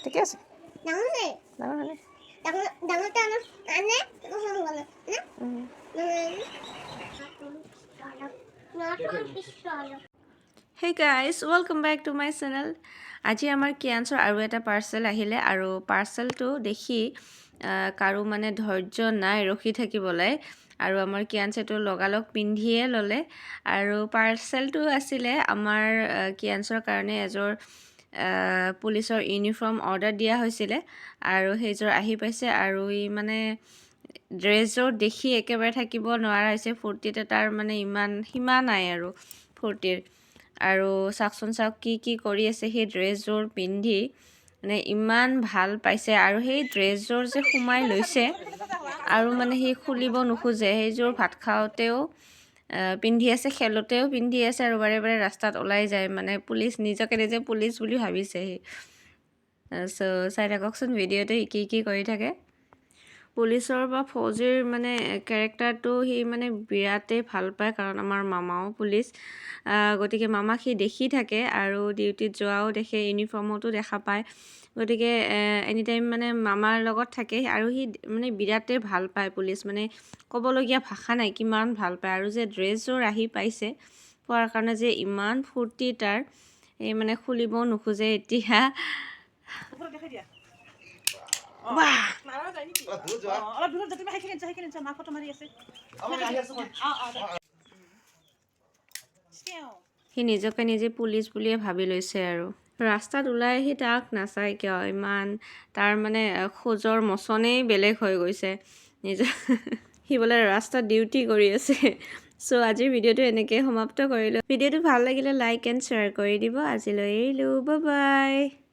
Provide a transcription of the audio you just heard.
ঠিকে আছে Hey guys, welcome back to my channel. আজি আমাৰ কিয়ানছৰ আৰু এটা পাৰ্সেল আহিলে আৰু পাৰ্সেলটো দেখি কাৰো মানে ধৈৰ্য নাই ৰখি থাকিবলৈ আৰু আমাৰ কিয়ানছেটো লগালগ পিন্ধিয়ে ললে আৰু পাৰ্সেলটো আছিলে আমাৰ কিয়ানছৰ কাৰণে এজোৰ পুলিচৰ ইউনিফৰ্ম অৰ্ডাৰ দিয়া হৈছিলে আৰু সেইজোৰ আহি পাইছে আৰু ই মানে ড্ৰেছযোৰ দেখি একেবাৰে থাকিব নোৱাৰা হৈছে ফূৰ্তিতে তাৰ মানে ইমান সীমা নাই আৰু ফূৰ্তিৰ আৰু চাকচোন চাওক কি কৰি আছে সেই ড্ৰেছযোৰ পিন্ধি মানে ইমান ভাল পাইছে আৰু সেই ড্ৰেছযোৰ যে সোমাই লৈছে আৰু মানে সি খুলিব নোখোজে সেইযোৰ ভাত খাওঁতেও পিন্ধি আছে খেলতেও পিন্ধি আছে আৰু বাৰে বাৰে ৰাস্তাত ওলাই যায় মানে পুলিচ নিজকে নিজে পুলিচ বুলি ভাবিছে সি সো চাই থাককচোন ভিডিঅ'তে কি কৰি থাকে পুলিচৰ বা ফৌজিৰ মানে কেৰেক্টাৰটো সি মানে বিৰাটেই ভাল পায় কাৰণ আমাৰ মামাও পুলিচ গতিকে মামাক সি দেখি থাকে আৰু ডিউটিত যোৱাও দেখে ইউনিফৰ্মতো দেখা পায় গতিকে এনি টাইম মানে মামাৰ লগত থাকে আৰু সি মানে বিৰাটেই ভাল পায় পুলিচ মানে ক'বলগীয়া ভাষা নাই কিমান ভাল পায় আৰু যে ড্ৰেছযোৰ আহি পাইছে পোৱাৰ কাৰণে যে ইমান ফূৰ্তি তাৰ এই মানে খুলিবও নোখোজে এতিয়া সি নিজকে নিজে পুলিচ বুলিয়ে ভাবি লৈছে আৰু ৰাস্তাত ওলাই আহি তাক নাচায় কিয় ইমান তাৰ মানে খোজৰ মচনেই বেলেগ হৈ গৈছে নিজৰ সি বোলে ৰাস্তাত ডিউটি কৰি আছে সো আজিৰ ভিডিঅ'টো এনেকৈ সমাপ্ত কৰিলোঁ ভিডিঅ'টো ভাল লাগিলে লাইক এণ্ড শ্বেয়াৰ কৰি দিব আজিলৈ এৰিলোঁ বাই বাই